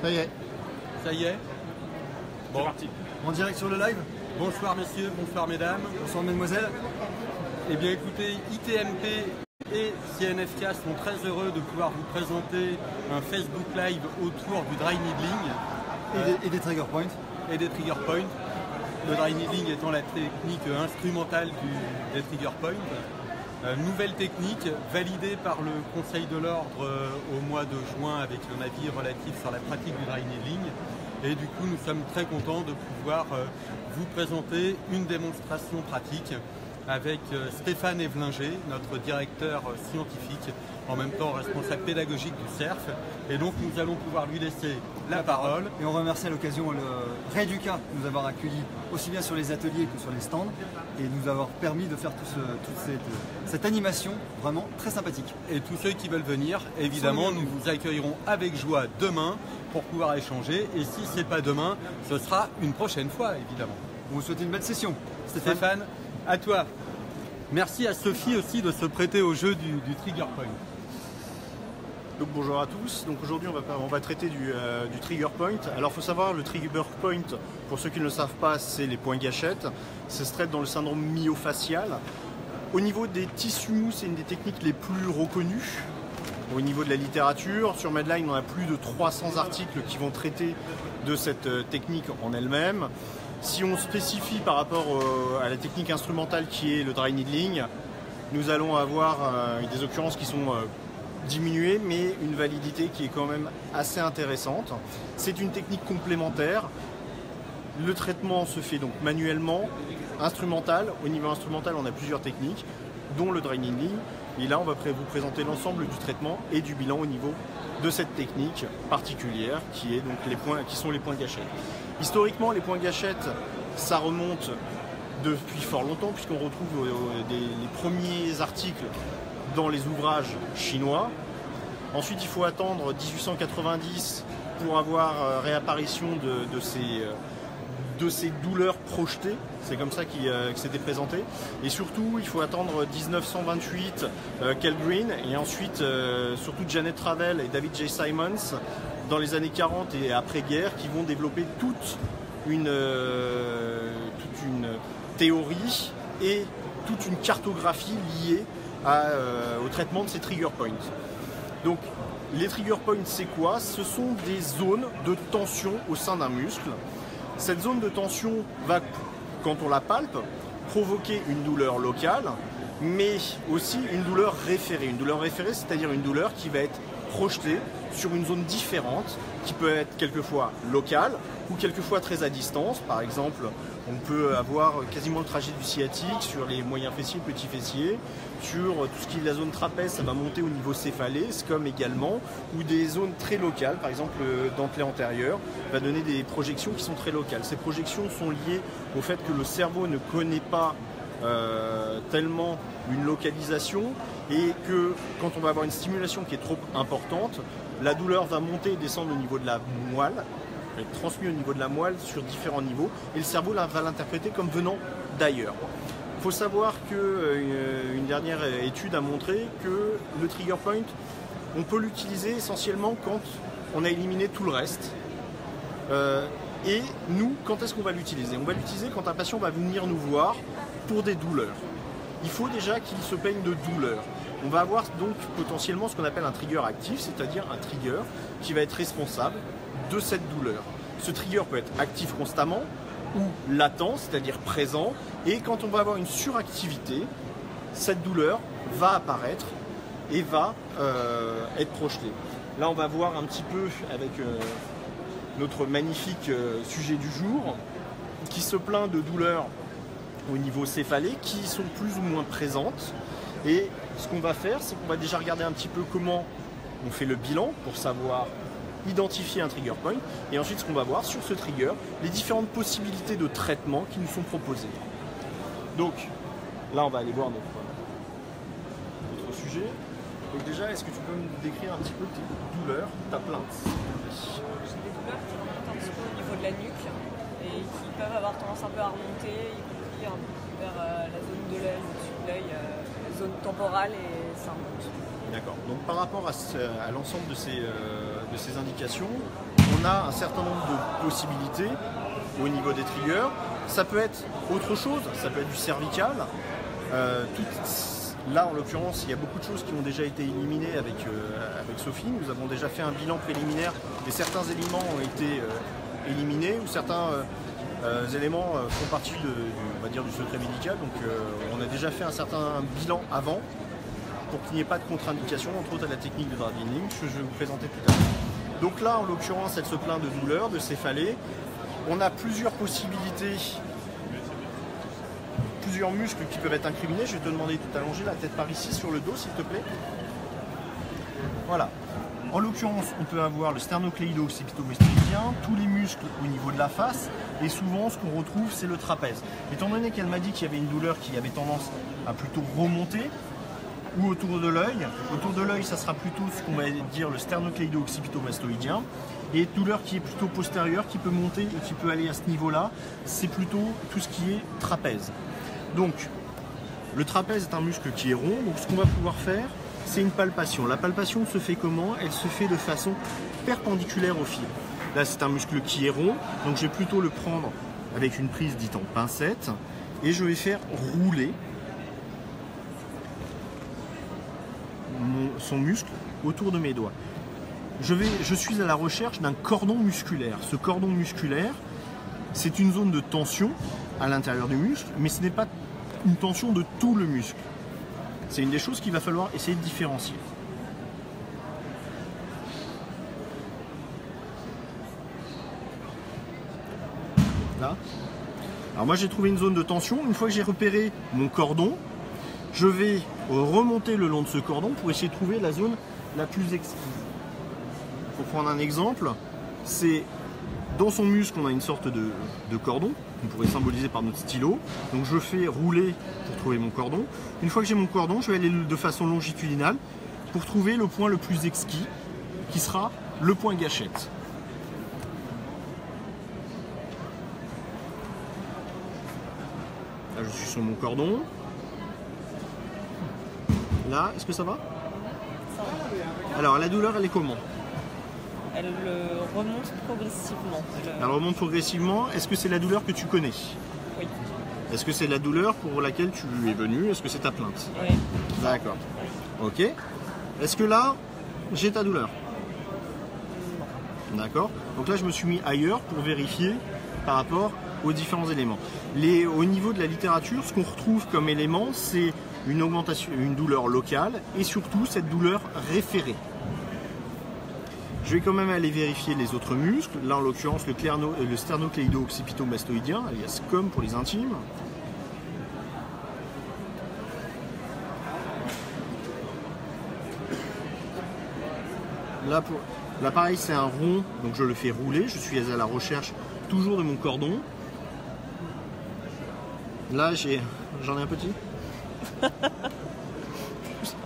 Ça y est. Ça y est. Bon. C'est parti. En direct sur le live. Bonsoir messieurs, bonsoir mesdames. Bonsoir mesdemoiselles. Eh bien écoutez, ITMP et CNFK sont très heureux de pouvoir vous présenter un Facebook Live autour du dry needling. Et des trigger points. Et des trigger points. Le dry needling étant la technique instrumentale des trigger points. Nouvelle technique validée par le Conseil de l'Ordre au mois de juin avec un avis relatif sur la pratique du dry needling. Et du coup, nous sommes très contents de pouvoir vous présenter une démonstration pratique avec Stéphane Evlinger, notre directeur scientifique, en même temps responsable pédagogique du CERF. Et donc, nous allons pouvoir lui laisser la parole. Et on remercie à l'occasion le Réduca de nous avoir accueillis aussi bien sur les ateliers que sur les stands et nous avoir permis de faire toute cette animation vraiment très sympathique. Et tous ceux qui veulent venir, évidemment, nous vous accueillerons avec joie demain pour pouvoir échanger. Et si ce n'est pas demain, ce sera une prochaine fois, évidemment. On vous souhaite une belle session. Stéphane, à toi. Merci à Sophie aussi de se prêter au jeu du trigger point. Donc bonjour à tous. Donc aujourd'hui on va traiter du trigger point. Alors il faut savoir, le trigger point, pour ceux qui ne le savent pas, c'est les points gâchettes. Ça se traite dans le syndrome myofacial. Au niveau des tissus mous, c'est une des techniques les plus reconnues. Au niveau de la littérature, sur Medline, on a plus de 300 articles qui vont traiter de cette technique en elle-même. Si on spécifie par rapport à la technique instrumentale qui est le dry needling, nous allons avoir des occurrences qui sont diminuées, mais une validité qui est quand même assez intéressante. C'est une technique complémentaire. Le traitement se fait donc manuellement, instrumental. Au niveau instrumental, on a plusieurs techniques, dont le dry needling. Et là, on va vous présenter l'ensemble du traitement et du bilan au niveau de cette technique particulière qui est donc qui sont les points gâchettes. Historiquement, les points gâchettes, ça remonte depuis fort longtemps puisqu'on retrouve les premiers articles dans les ouvrages chinois. Ensuite, il faut attendre 1890 pour avoir réapparition de ces douleurs projetées. C'est comme ça que c'était présenté. Et surtout, il faut attendre 1928, Kel Green, et ensuite surtout Janet Travell et David J. Simons dans les années 40 et après-guerre qui vont développer toute une théorie et toute une cartographie liée au traitement de ces trigger points. Donc les trigger points, c'est quoi? Ce sont des zones de tension au sein d'un muscle. Cette zone de tension va, quand on la palpe, provoquer une douleur locale, mais aussi une douleur référée. Une douleur référée, c'est-à-dire une douleur qui va être projetée sur une zone différente, qui peut être quelquefois locale ou quelquefois très à distance. Par exemple, on peut avoir quasiment le trajet du sciatique sur les moyens fessiers, petits fessiers, sur tout ce qui est la zone trapèze, ça va monter au niveau céphalée, comme également, ou des zones très locales, par exemple le dentelé antérieur va donner des projections qui sont très locales. Ces projections sont liées au fait que le cerveau ne connaît pas tellement une localisation et que quand on va avoir une stimulation qui est trop importante, la douleur va monter et descendre au niveau de la moelle, être transmise au niveau de la moelle sur différents niveaux et le cerveau va l'interpréter comme venant d'ailleurs. Il faut savoir qu'une dernière étude a montré que le trigger point, on peut l'utiliser essentiellement quand on a éliminé tout le reste. Et nous, quand est-ce qu'on va l'utiliser? On va l'utiliser quand un patient va venir nous voir pour des douleurs. Il faut déjà qu'il se plaigne de douleurs. On va avoir donc potentiellement ce qu'on appelle un trigger actif, c'est-à-dire un trigger qui va être responsable de cette douleur. Ce trigger peut être actif constamment ou latent, c'est-à-dire présent, et quand on va avoir une suractivité, cette douleur va apparaître et va être projetée. Là, on va voir un petit peu avec notre magnifique sujet du jour, qui se plaint de douleurs au niveau céphalé, qui sont plus ou moins présentes. Et ce qu'on va faire, c'est qu'on va déjà regarder un petit peu comment on fait le bilan pour savoir identifier un trigger point. Et ensuite, ce qu'on va voir sur ce trigger, les différentes possibilités de traitement qui nous sont proposées. Donc, là, on va aller voir notre sujet. Donc déjà, est-ce que tu peux me décrire un petit peu tes douleurs, ta plainte? J'ai des douleurs qui remontent un petit peu au niveau de la nuque et qui peuvent avoir tendance un peu à remonter, y compris un peu vers la zone de l'œil, au-dessus de l'œil, zone temporale, et ça remonte. D'accord. Donc par rapport à l'ensemble de ces indications, on a un certain nombre de possibilités au niveau des triggers. Ça peut être autre chose, ça peut être du cervical. Là, en l'occurrence, il y a beaucoup de choses qui ont déjà été éliminées avec Sophie. Nous avons déjà fait un bilan préliminaire et certains éléments ont été éliminés ou certains éléments font partie on va dire, du secret médical. Donc on a déjà fait un certain bilan avant pour qu'il n'y ait pas de contre-indication, entre autres à la technique de driving que je vais vous présenter tout à l'heure. Donc là, en l'occurrence, elle se plaint de douleur, de céphalée. On a plusieurs possibilités, plusieurs muscles qui peuvent être incriminés. Je vais te demander de t'allonger la tête par ici sur le dos, s'il te plaît. Voilà. En l'occurrence, on peut avoir le sternocléido-occipito-mastoïdien, tous les muscles au niveau de la face, et souvent ce qu'on retrouve, c'est le trapèze. Étant donné qu'elle m'a dit qu'il y avait une douleur qui avait tendance à plutôt remonter, ou autour de l'œil, ça sera plutôt ce qu'on va dire le sternocléido-occipito-mastoïdien, et douleur qui est plutôt postérieure, qui peut monter et qui peut aller à ce niveau-là, c'est plutôt tout ce qui est trapèze. Donc, le trapèze est un muscle qui est rond, donc ce qu'on va pouvoir faire, c'est une palpation. La palpation se fait comment? Elle se fait de façon perpendiculaire au fil. Là, c'est un muscle qui est rond, donc je vais plutôt le prendre avec une prise dite en pincette, et je vais faire rouler son muscle autour de mes doigts. Je suis à la recherche d'un cordon musculaire. Ce cordon musculaire, c'est une zone de tension à l'intérieur du muscle, mais ce n'est pas une tension de tout le muscle. C'est une des choses qu'il va falloir essayer de différencier. Là. Alors moi j'ai trouvé une zone de tension. Une fois que j'ai repéré mon cordon, je vais remonter le long de ce cordon pour essayer de trouver la zone la plus exquise. Pour prendre un exemple, c'est dans son muscle, on a une sorte de cordon qu'on pourrait symboliser par notre stylo. Donc je fais rouler pour trouver mon cordon. Une fois que j'ai mon cordon, je vais aller de façon longitudinale pour trouver le point le plus exquis, qui sera le point gâchette. Là, je suis sur mon cordon. Là, est-ce que ça va? Ça va. Alors, la douleur, elle est comment? Elle remonte progressivement. Elle remonte progressivement. Est-ce que c'est la douleur que tu connais? Oui. Est-ce que c'est la douleur pour laquelle tu es venu? Est-ce que c'est ta plainte? Oui. D'accord. Ok. Est-ce que là, j'ai ta douleur? D'accord. Donc là, je me suis mis ailleurs pour vérifier par rapport aux différents éléments. Au niveau de la littérature, ce qu'on retrouve comme élément, c'est une augmentation, une douleur locale et surtout cette douleur référée. Je vais quand même aller vérifier les autres muscles. Là, en l'occurrence, le sternocléido-occipito-mastoïdien, alias SCOM pour les intimes. Là, pareil, c'est un rond, donc je le fais rouler. Je suis à la recherche toujours de mon cordon. Là, j'en ai un petit.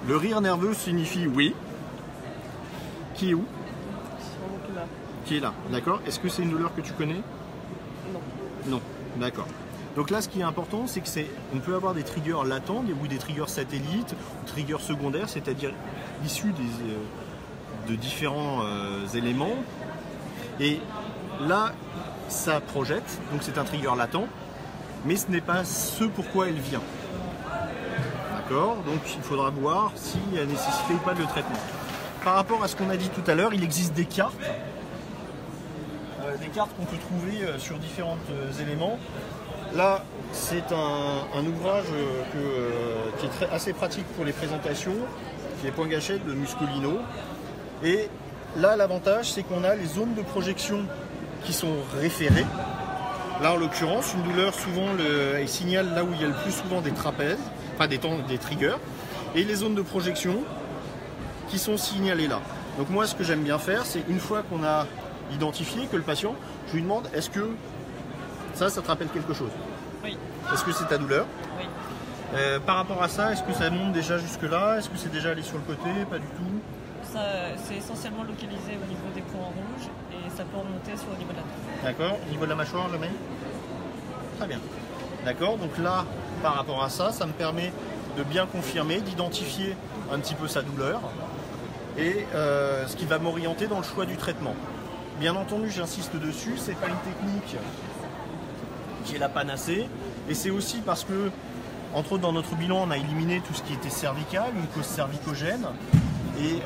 Le rire nerveux signifie oui. Qui est où? Qui est là, d'accord. Est-ce que c'est une douleur que tu connais? Non. Non, d'accord. Donc là, ce qui est important, c'est que on peut avoir des triggers latents ou des triggers satellites, triggers secondaires, c'est-à-dire issus de différents éléments. Et là, ça projette, donc c'est un trigger latent, mais ce n'est pas ce pourquoi elle vient. D'accord. Donc il faudra voir s'il y a nécessité ou pas de traitement. Par rapport à ce qu'on a dit tout à l'heure, il existe des cartes qu'on peut trouver sur différents éléments. Là, c'est un ouvrage qui est assez pratique pour les présentations, qui est Point Gâchette de Muscolino. Et là, l'avantage, c'est qu'on a les zones de projection qui sont référées. Là, en l'occurrence, une douleur, souvent, elle signale là où il y a le plus souvent des trapèzes, enfin des triggers, et les zones de projection qui sont signalées là. Donc moi, ce que j'aime bien faire, c'est une fois qu'on a identifié que le patient, je lui demande, est-ce que ça te rappelle quelque chose? Oui. Est-ce que c'est ta douleur? Oui. Par rapport à ça, est-ce que ça monte déjà jusque-là? Est-ce que c'est déjà allé sur le côté? Pas du tout. C'est essentiellement localisé au niveau des points rouges et ça peut remonter sur le niveau de la tête. D'accord. Au niveau de la mâchoire, jamais? Très bien. D'accord. Donc là, par rapport à ça, ça me permet de bien confirmer, d'identifier un petit peu sa douleur et ce qui va m'orienter dans le choix du traitement. bien entendu, j'insiste dessus, c'est pas une technique qui est la panacée. Et c'est aussi parce que, entre autres, dans notre bilan, on a éliminé tout ce qui était cervical, une cause cervicogène. Et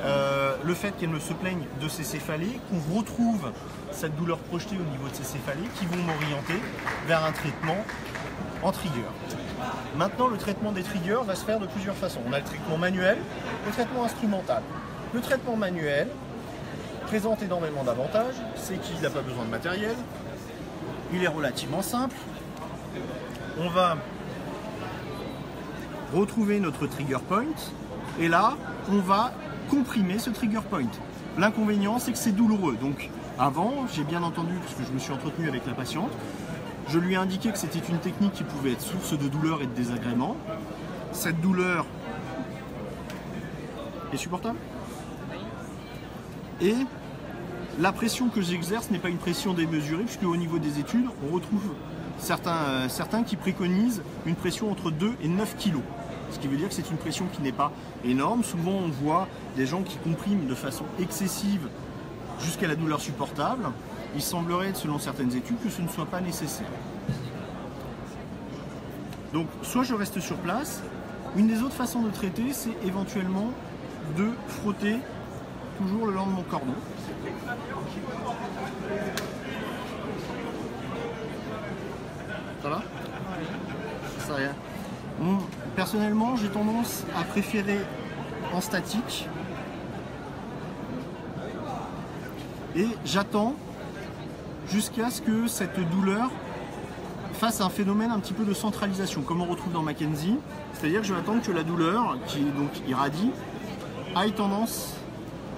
le fait qu'elle ne se plaigne de ces céphalées, qu'on retrouve cette douleur projetée au niveau de ces céphalées, qui vont m'orienter vers un traitement en trigger. Maintenant, le traitement des triggers va se faire de plusieurs façons. On a le traitement manuel, le traitement instrumental. Le traitement manuel présente énormément d'avantages, c'est qu'il n'a pas besoin de matériel, il est relativement simple. On va retrouver notre trigger point et là, on va comprimer ce trigger point. L'inconvénient, c'est que c'est douloureux. Donc avant, j'ai bien entendu, puisque je me suis entretenu avec la patiente, je lui ai indiqué que c'était une technique qui pouvait être source de douleur et de désagrément. Cette douleur est supportable. Et la pression que j'exerce n'est pas une pression démesurée, puisque au niveau des études, on retrouve certains qui préconisent une pression entre 2 et 9 kg. Ce qui veut dire que c'est une pression qui n'est pas énorme. Souvent, on voit des gens qui compriment de façon excessive jusqu'à la douleur supportable. Il semblerait, selon certaines études, que ce ne soit pas nécessaire. Donc, soit je reste sur place. Une des autres façons de traiter, c'est éventuellement de frotter toujours le long de mon cordon. Ça va? Ça rien. Personnellement, j'ai tendance à préférer en statique. Et j'attends jusqu'à ce que cette douleur fasse un phénomène un petit peu de centralisation, comme on retrouve dans Mackenzie. C'est-à-dire que je vais attendre que la douleur, qui donc irradie, ait tendance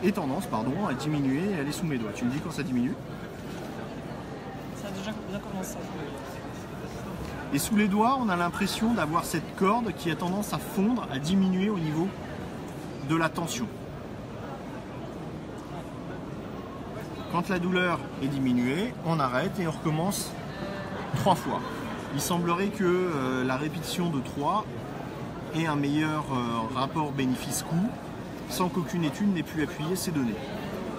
à diminuer et aller sous mes doigts. Tu me dis quand ça diminue? Ça a déjà bien commencé. Et sous les doigts, on a l'impression d'avoir cette corde qui a tendance à fondre, à diminuer au niveau de la tension. Quand la douleur est diminuée, on arrête et on recommence 3 fois. Il semblerait que la répétition de 3 ait un meilleur rapport bénéfice-coût, sans qu'aucune étude n'ait pu appuyer ces données.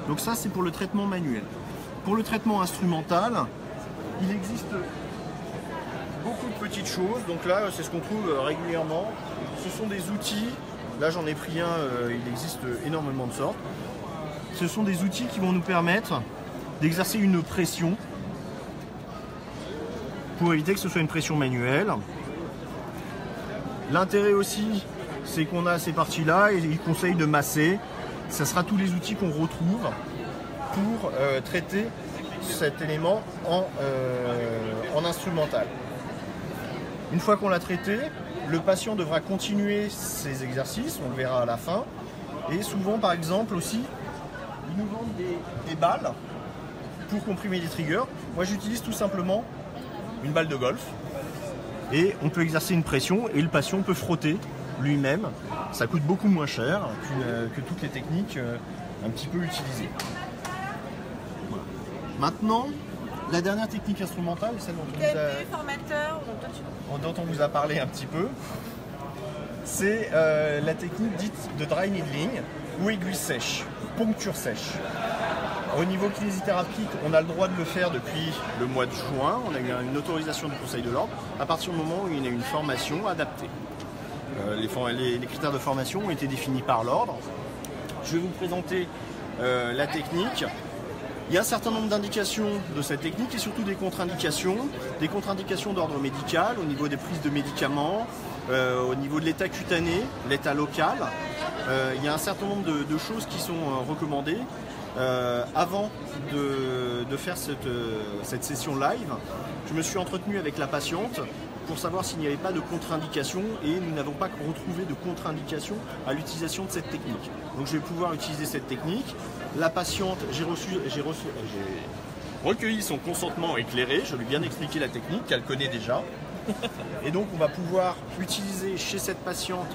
Donc ça, c'est pour le traitement manuel. Pour le traitement instrumental, il existe beaucoup de petites choses. Donc là, c'est ce qu'on trouve régulièrement. Ce sont des outils. Là, j'en ai pris un. Il existe énormément de sortes. Ce sont des outils qui vont nous permettre d'exercer une pression pour éviter que ce soit une pression manuelle. L'intérêt aussi, c'est qu'on a ces parties-là et il conseille de masser. Ce sera tous les outils qu'on retrouve pour traiter cet élément en instrumental. Une fois qu'on l'a traité, le patient devra continuer ses exercices, on le verra à la fin. Et souvent, par exemple, aussi, ils nous vendent des balles pour comprimer les triggers. Moi, j'utilise tout simplement une balle de golf. Et on peut exercer une pression et le patient peut frotter lui-même. Ça coûte beaucoup moins cher que toutes les techniques un petit peu utilisées. Voilà. Maintenant, la dernière technique instrumentale, celle dont on vous a parlé un petit peu, c'est la technique dite de dry needling ou aiguille sèche, poncture sèche. Au niveau kinésithérapeutique, on a le droit de le faire depuis le mois de juin. On a eu une autorisation du Conseil de l'Ordre à partir du moment où il y a une formation adaptée. Les critères de formation ont été définis par l'Ordre. Je vais vous présenter la technique. Il y a un certain nombre d'indications de cette technique et surtout des contre-indications d'ordre médical, au niveau des prises de médicaments, au niveau de l'état cutané, l'état local. Il y a un certain nombre de choses qui sont recommandées. Avant de faire cette session live, je me suis entretenu avec la patiente pour savoir s'il n'y avait pas de contre-indication et nous n'avons pas retrouvé de contre-indication à l'utilisation de cette technique. Donc je vais pouvoir utiliser cette technique. La patiente, j'ai recueilli son consentement éclairé, je lui ai bien expliqué la technique qu'elle connaît déjà. Et donc on va pouvoir utiliser chez cette patiente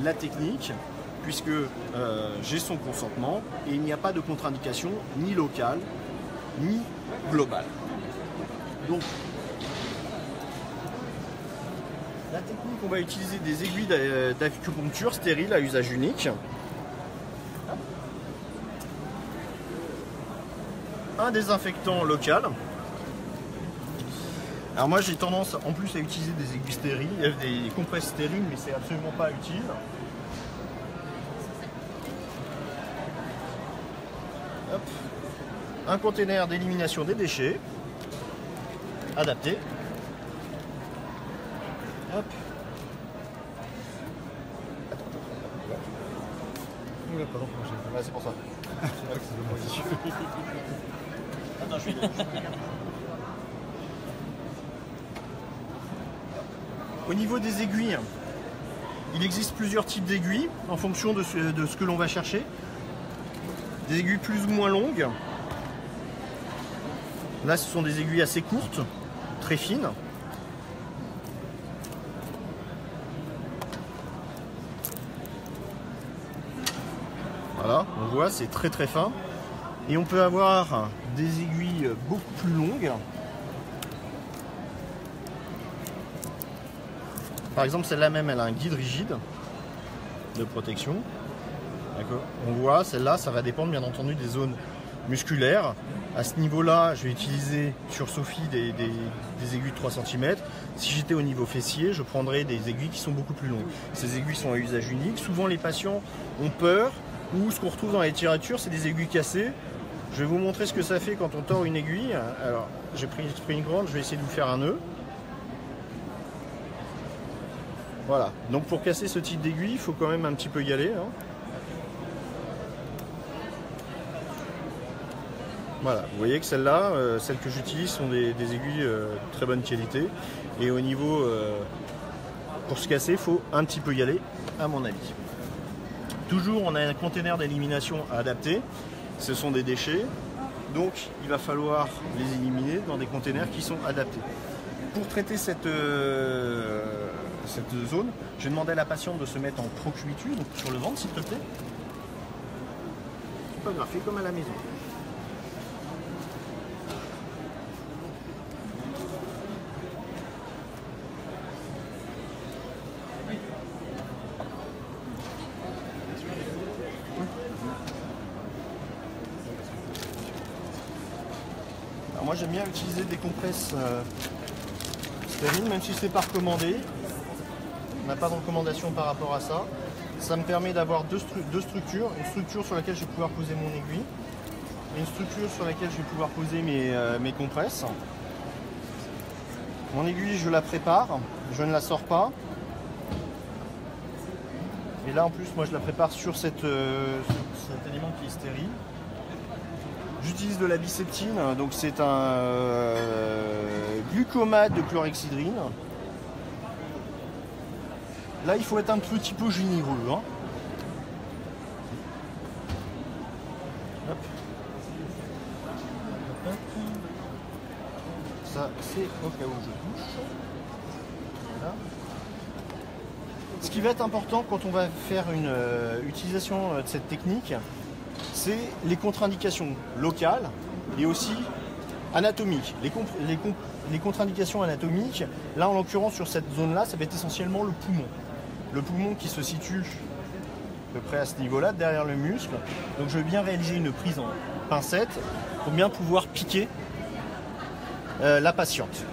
la technique puisque j'ai son consentement et il n'y a pas de contre-indication ni locale ni globale. Donc la technique, on va utiliser des aiguilles d'acupuncture stériles à usage unique. un désinfectant local. Alors moi j'ai tendance en plus à utiliser des aiguilles stériles, des compresses stériles, mais c'est absolument pas utile. Hop. Un conteneur d'élimination des déchets adapté. Hop. Pardon, C'est pour ça. Attends, je vais... Au niveau des aiguilles, il existe plusieurs types d'aiguilles en fonction de ce que l'on va chercher. Des aiguilles plus ou moins longues. Là, ce sont des aiguilles assez courtes, très fines. Voilà, on voit, c'est très très fin. Et on peut avoir des aiguilles beaucoup plus longues. Par exemple, celle-là même, elle a un guide rigide de protection. D'accord. On voit, celle-là, ça va dépendre bien entendu des zones musculaires. À ce niveau-là, je vais utiliser sur Sophie des aiguilles de 3 cm. Si j'étais au niveau fessier, je prendrais des aiguilles qui sont beaucoup plus longues. Ces aiguilles sont à usage unique. Souvent, les patients ont peur, ou ce qu'on retrouve dans la littérature, c'est des aiguilles cassées. Je vais vous montrer ce que ça fait quand on tord une aiguille. Alors, j'ai pris une grande, je vais essayer de vous faire un nœud. Voilà, donc pour casser ce type d'aiguille, il faut quand même un petit peu y aller. Hein. Voilà, vous voyez que celles-là, celles que j'utilise sont des aiguilles de très bonne qualité. Et au niveau, pour se casser, il faut un petit peu y aller, à mon avis. Toujours, on a un conteneur d'élimination à adapter. Ce sont des déchets, donc il va falloir les éliminer dans des conteneurs qui sont adaptés. Pour traiter cette zone, je vais demander à la patiente de se mettre en procubitus, donc sur le ventre s'il te plaît. Typographié comme à la maison. Alors moi j'aime bien utiliser des compresses stériles, même si c'est pas recommandé. On n'a pas de recommandation par rapport à ça. Ça me permet d'avoir deux structures. Une structure sur laquelle je vais pouvoir poser mon aiguille. Et une structure sur laquelle je vais pouvoir poser mes compresses. Mon aiguille, je la prépare. Je ne la sors pas. Et là, en plus, moi, je la prépare sur cet élément qui est stérile. J'utilise de la biceptine. Donc, c'est un glucomate de chlorhexidrine. Là, il faut être un petit peu généreux. Hein. Hop. Ça, c'est au cas où je touche. Voilà. Ce qui va être important quand on va faire une utilisation de cette technique, c'est les contre-indications locales et aussi anatomiques. Les contre-indications anatomiques, là en l'occurrence sur cette zone-là, ça va être essentiellement le poumon. Le poumon qui se situe à peu près à ce niveau-là, derrière le muscle. Donc je vais bien réaliser une prise en pincette pour bien pouvoir piquer la patiente.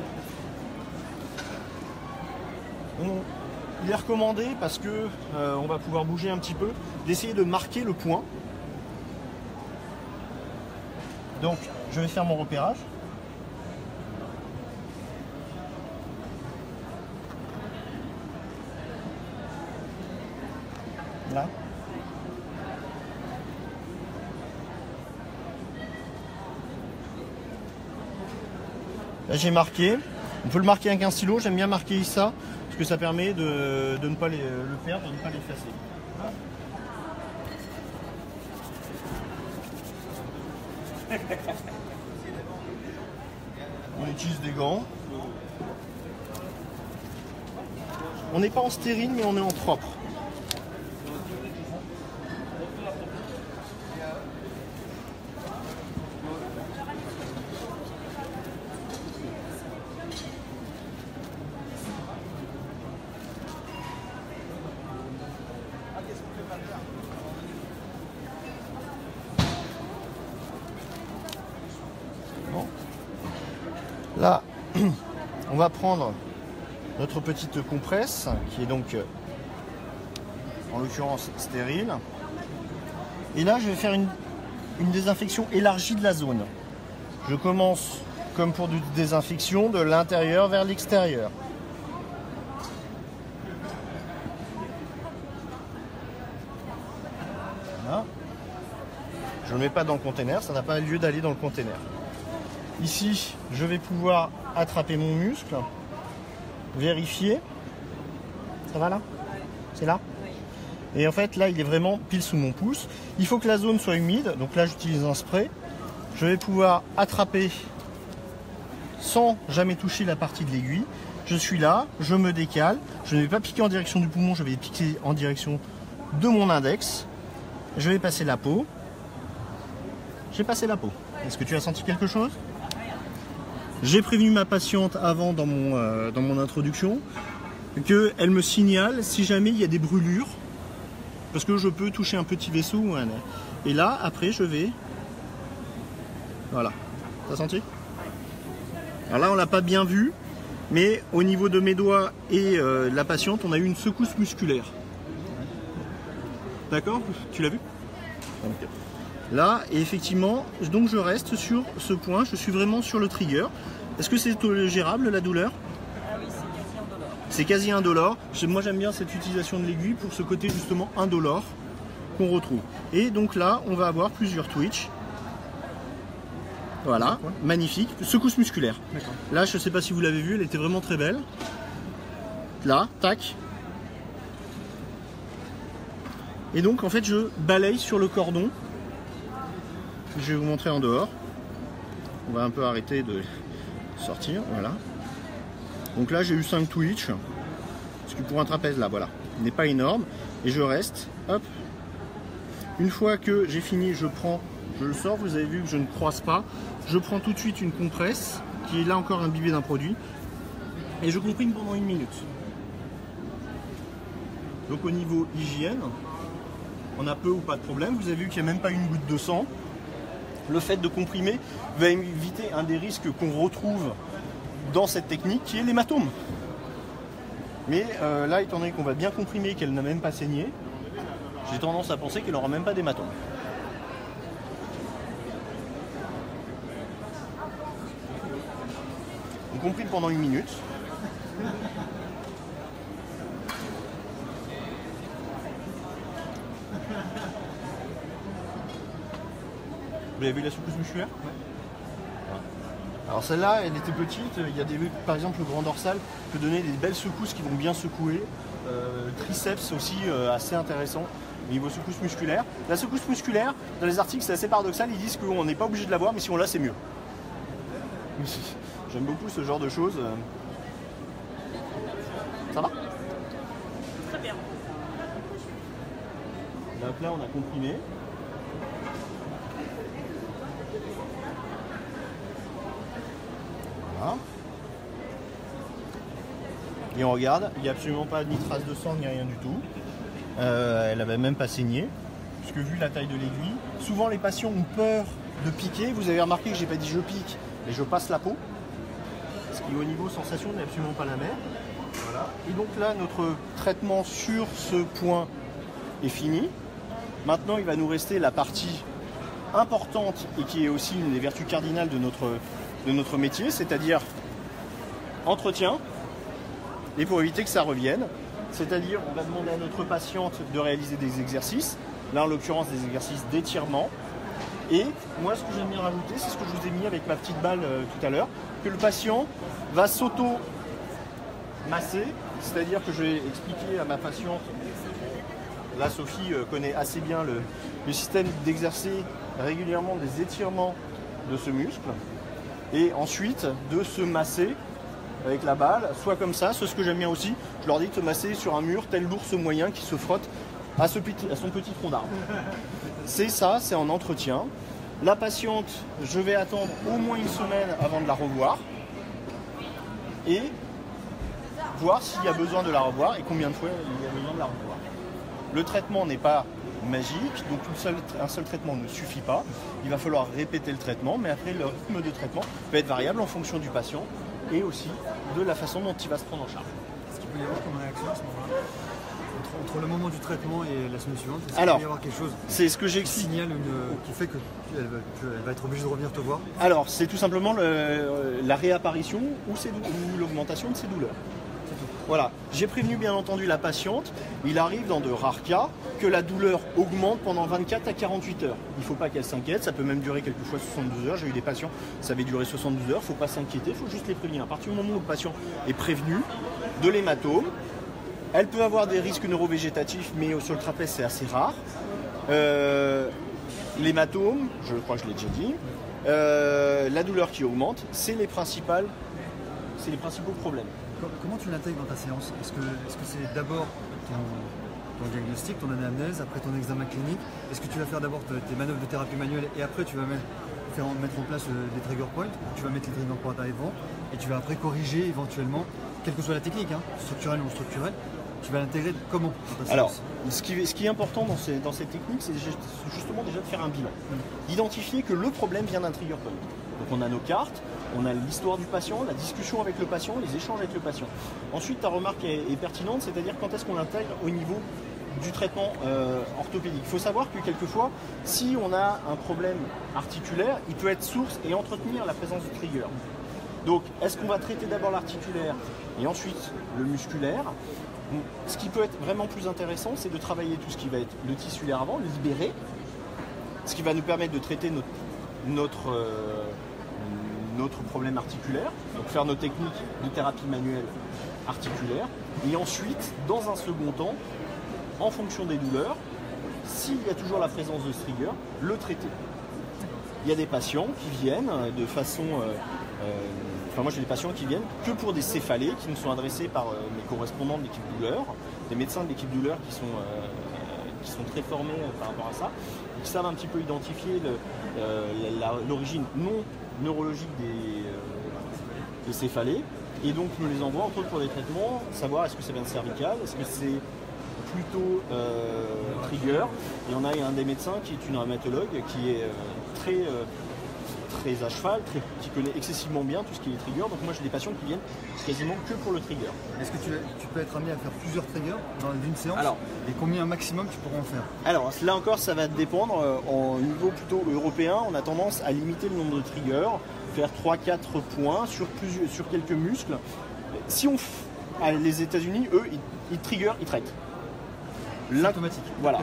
Il est recommandé, parce que on va pouvoir bouger un petit peu, d'essayer de marquer le point. Donc je vais faire mon repérage. Là. Là j'ai marqué. On peut le marquer avec un stylo. J'aime bien marquer ça parce que ça permet de ne pas le perdre, de ne pas l'effacer. On utilise des gants. On n'est pas en stérile, mais on est en propre. Là, on va prendre notre petite compresse, qui est donc, en l'occurrence, stérile. Et là, je vais faire une désinfection élargie de la zone. Je commence, comme pour une désinfection, de l'intérieur vers l'extérieur. Voilà. Je ne le mets pas dans le container, ça n'a pas lieu d'aller dans le container. Ici, je vais pouvoir attraper mon muscle, vérifier. Ça va là? C'est là? Et en fait, là, il est vraiment pile sous mon pouce. Il faut que la zone soit humide, donc là, j'utilise un spray. Je vais pouvoir attraper sans jamais toucher la partie de l'aiguille. Je suis là, je me décale. Je ne vais pas piquer en direction du poumon, je vais piquer en direction de mon index. Je vais passer la peau. J'ai passé la peau. Est-ce que tu as senti quelque chose? J'ai prévenu ma patiente avant dans mon introduction qu'elle me signale si jamais il y a des brûlures, parce que je peux toucher un petit vaisseau. Et là, après, je vais... Voilà. T'as senti? Alors là, on l'a pas bien vu, mais au niveau de mes doigts et la patiente, on a eu une secousse musculaire. D'accord? Tu l'as vu? Okay. Là, et effectivement, donc je reste sur ce point, je suis vraiment sur le trigger. Est-ce que c'est tolérable, la douleur? Ah oui, c'est quasi indolore. C'est quasi indolore. Moi, j'aime bien cette utilisation de l'aiguille pour ce côté justement indolore qu'on retrouve. Et donc là, on va avoir plusieurs twitch. Voilà, magnifique. Secousse musculaire. Là, je ne sais pas si vous l'avez vu, elle était vraiment très belle. Là, tac. Et donc, en fait, je balaye sur le cordon. Je vais vous montrer en dehors. On va un peu arrêter de sortir, voilà. Donc là, j'ai eu 5 twitch. Parce que pour un trapèze, là, voilà, il n'est pas énorme. Et je reste, hop. Une fois que j'ai fini, je le sors. Vous avez vu que je ne croise pas. Je prends tout de suite une compresse, qui est là encore imbibée d'un produit. Et je comprime pendant 1 minute. Donc au niveau hygiène, on a peu ou pas de problème. Vous avez vu qu'il n'y a même pas une goutte de sang. Le fait de comprimer va éviter un des risques qu'on retrouve dans cette technique, qui est l'hématome. Mais là, étant donné qu'on va bien comprimer, qu'elle n'a même pas saigné, j'ai tendance à penser qu'elle n'aura même pas d'hématome. On comprime pendant 1 minute. Vous avez vu la secousse musculaire? Ouais. Alors celle-là, elle était petite. Il y a par exemple, le grand dorsal peut donner des belles secousses qui vont bien secouer. Le triceps aussi, assez intéressant au niveau secousse musculaire. La secousse musculaire, dans les articles, c'est assez paradoxal. Ils disent qu'on n'est pas obligé de l'avoir, mais si on l'a, c'est mieux. J'aime beaucoup ce genre de choses. Ça va? Très bien. Donc là, on a comprimé. Voilà. Et on regarde, il n'y a absolument pas ni trace de sang ni rien du tout. Elle n'avait même pas saigné, puisque vu la taille de l'aiguille, souvent les patients ont peur de piquer. Vous avez remarqué que j'ai pas dit je pique, mais je passe la peau. Ce qui au niveau sensation n'est absolument pas la même. Voilà. Et donc là, notre traitement sur ce point est fini. Maintenant, il va nous rester la partie importante et qui est aussi une des vertus cardinales de notre métier, c'est-à-dire entretien, et pour éviter que ça revienne, c'est-à-dire on va demander à notre patiente de réaliser des exercices, là en l'occurrence des exercices d'étirement, et moi ce que j'aime bien rajouter, c'est ce que je vous ai mis avec ma petite balle tout à l'heure, que le patient va s'auto-masser, c'est-à-dire que je vais expliquer à ma patiente, là Sophie connaît assez bien le système d'exercer régulièrement des étirements de ce muscle, et ensuite de se masser avec la balle, soit comme ça, soit ce que j'aime bien aussi, je leur dis de se masser sur un mur tel l'ours moyen qui se frotte à son petit tronc d'arbre. C'est ça, c'est en entretien. La patiente, je vais attendre au moins 1 semaine avant de la revoir et voir s'il y a besoin de la revoir et combien de fois il y a besoin de la revoir. Le traitement n'est pas magique, donc un seul traitement ne suffit pas. Il va falloir répéter le traitement, mais après le rythme de traitement peut être variable en fonction du patient et aussi de la façon dont il va se prendre en charge. Est-ce qu'il peut y avoir comme réaction à ce moment-là entre le moment du traitement et la semaine suivante? Est-ce Alors, qu'il peut y avoir quelque chose c'est ce que qui j'explique. signale qui fait qu'elle va être obligée de revenir te voir? Alors, c'est tout simplement la réapparition ou l'augmentation de ses douleurs. Voilà, j'ai prévenu bien entendu la patiente, il arrive dans de rares cas que la douleur augmente pendant 24 à 48 heures. Il ne faut pas qu'elle s'inquiète, ça peut même durer quelquefois 72 heures. J'ai eu des patients, ça avait duré 72 heures, il ne faut pas s'inquiéter, il faut juste les prévenir. À partir du moment où le patient est prévenu de l'hématome, elle peut avoir des risques neurovégétatifs, mais sur le trapèze c'est assez rare. L'hématome, je crois que je l'ai déjà dit, la douleur qui augmente, c'est les principaux problèmes. Comment tu l'intègres dans ta séance? Est-ce que c'est d'abord ton diagnostic, ton anamnèse, après ton examen clinique? Est-ce que tu vas faire d'abord tes manœuvres de thérapie manuelle et après tu vas mettre en place des trigger points? Tu vas mettre les trigger points avant et tu vas après corriger éventuellement, quelle que soit la technique, structurelle ou non structurelle, tu vas l'intégrer comment dans ta séance? Alors, ce qui est important dans ces techniques, c'est justement déjà de faire un bilan. D'identifier que le problème vient d'un trigger point. Donc on a nos cartes, on a l'histoire du patient, la discussion avec le patient, les échanges avec le patient. Ensuite, ta remarque est pertinente, c'est-à-dire quand est-ce qu'on l'intègre au niveau du traitement orthopédique. Il faut savoir que quelquefois, si on a un problème articulaire, il peut être source et entretenir la présence du trigger. Donc, est-ce qu'on va traiter d'abord l'articulaire et ensuite le musculaire? Ce qui peut être vraiment plus intéressant, c'est de travailler tout ce qui va être le tissulaire avant, le libérer, ce qui va nous permettre de traiter notre problème articulaire, donc faire nos techniques de thérapie manuelle articulaire, et ensuite, dans un second temps, en fonction des douleurs, s'il y a toujours la présence de ce trigger, le traiter. Il y a des patients qui viennent de façon... moi j'ai des patients qui viennent que pour des céphalées qui nous sont adressés par mes correspondants de l'équipe douleur, des médecins de l'équipe douleur qui sont très formés par rapport à ça, qui savent un petit peu identifier l'origine non neurologique des céphalées, et donc nous les envoie entre autres pour des traitements, savoir est-ce que ça vient de cervical, est-ce que c'est plutôt trigger, et on a un des médecins qui est une rhumatologue qui est très à cheval, qui connaît excessivement bien tout ce qui est trigger. Donc moi j'ai des patients qui viennent quasiment que pour le trigger. Est-ce que tu peux être amené à faire plusieurs triggers dans une séance? Alors, et combien maximum tu pourras en faire? Alors là encore ça va dépendre. En niveau plutôt européen, on a tendance à limiter le nombre de triggers, faire 3-4 points sur quelques muscles. Si les États-Unis, eux, ils trigger, ils traitent. Automatique. Voilà.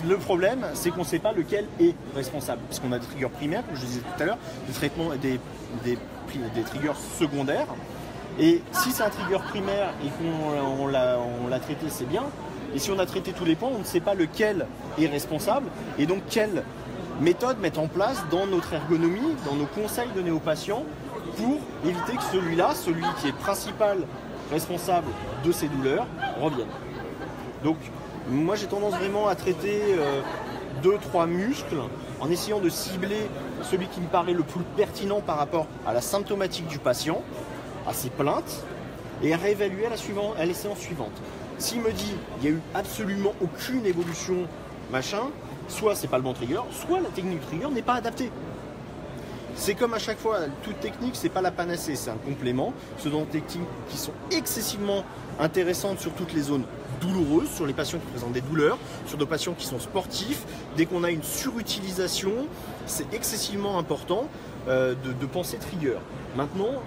Le problème, c'est qu'on ne sait pas lequel est responsable. Parce qu'on a des triggers primaires, comme je disais tout à l'heure, des traitements, des triggers secondaires. Et si c'est un trigger primaire et qu'on l'a traité, c'est bien. Et si on a traité tous les points, on ne sait pas lequel est responsable. Et donc, quelle méthode mettre en place dans notre ergonomie, dans nos conseils donnés aux patients, pour éviter que celui qui est principal responsable de ces douleurs, revienne. Donc, moi j'ai tendance vraiment à traiter 2-3 muscles en essayant de cibler celui qui me paraît le plus pertinent par rapport à la symptomatique du patient, à ses plaintes, et à réévaluer à la séance suivante. S'il me dit il n'y a eu absolument aucune évolution, machin, soit c'est pas le bon trigger, soit la technique du trigger n'est pas adaptée. C'est comme à chaque fois, toute technique, c'est pas la panacée, c'est un complément. Ce sont des techniques qui sont excessivement intéressantes sur toutes les zones douloureuses, sur les patients qui présentent des douleurs, sur nos patients qui sont sportifs. Dès qu'on a une surutilisation, c'est excessivement important de penser trigger. Maintenant,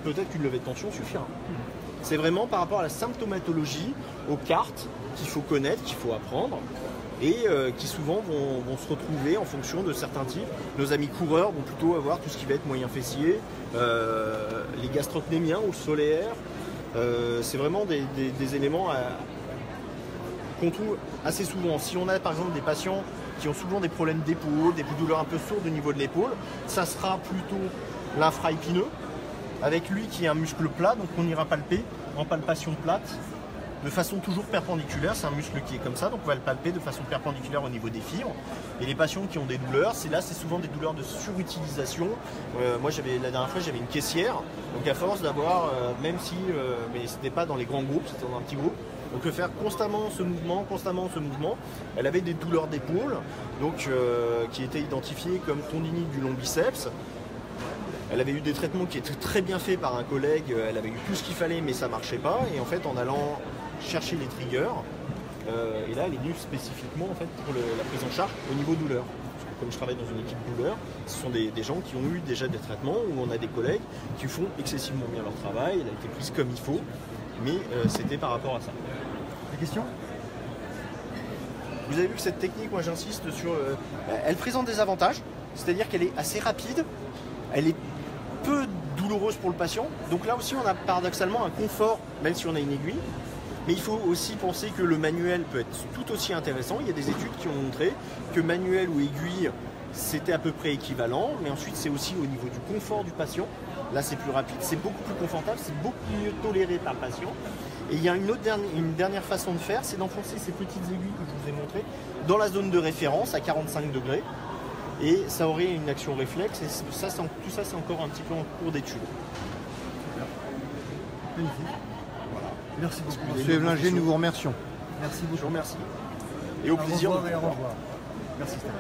peut-être qu'une levée de tension suffira. C'est vraiment par rapport à la symptomatologie, aux cartes qu'il faut connaître, qu'il faut apprendre, et qui souvent vont se retrouver en fonction de certains types. Nos amis coureurs vont plutôt avoir tout ce qui va être moyen fessier, les gastrocnémiens ou solaires. C'est vraiment des éléments qu'on trouve assez souvent. Si on a par exemple des patients qui ont souvent des problèmes d'épaule, des douleurs un peu sourdes au niveau de l'épaule, ça sera plutôt l'infraépineux, avec lui qui est un muscle plat, donc on ira palper en palpation plate, de façon toujours perpendiculaire. C'est un muscle qui est comme ça, donc on va le palper de façon perpendiculaire au niveau des fibres. Et les patients qui ont des douleurs, c'est souvent des douleurs de surutilisation. Moi la dernière fois j'avais une caissière, donc à force d'avoir, même si, mais c'était pas dans les grands groupes, c'était dans un petit groupe, Donc faire constamment ce mouvement, elle avait des douleurs d'épaule, donc qui étaient identifiées comme tendinite du long biceps. Elle avait eu des traitements qui étaient très bien faits par un collègue, elle avait eu tout ce qu'il fallait mais ça marchait pas, et en fait en allant chercher les triggers, et là elle est venue spécifiquement en fait, pour la prise en charge au niveau douleur. Parce que comme je travaille dans une équipe douleur, ce sont des gens qui ont eu déjà des traitements, où on a des collègues qui font excessivement bien leur travail, elle a été prise comme il faut, mais c'était par rapport à ça. Des questions? Vous avez vu que cette technique, moi j'insiste sur... elle présente des avantages, c'est-à-dire qu'elle est assez rapide, elle est peu douloureuse pour le patient, donc là aussi on a paradoxalement un confort, même si on a une aiguille, mais il faut aussi penser que le manuel peut être tout aussi intéressant. Il y a des études qui ont montré que manuel ou aiguille, c'était à peu près équivalent, mais ensuite c'est aussi au niveau du confort du patient, là c'est plus rapide, c'est beaucoup plus confortable, c'est beaucoup mieux toléré par le patient. Et il y a une dernière façon de faire, c'est d'enfoncer ces petites aiguilles que je vous ai montrées dans la zone de référence à 45 degrés. Et ça aurait une action réflexe, et tout ça c'est encore un petit peu en cours d'étude. Magnifique. Voilà. Merci beaucoup. Monsieur Evlinger, nous vous remercions. Merci Je beaucoup. vous remercie. Et au plaisir. Au revoir et au revoir. Merci Stéphane.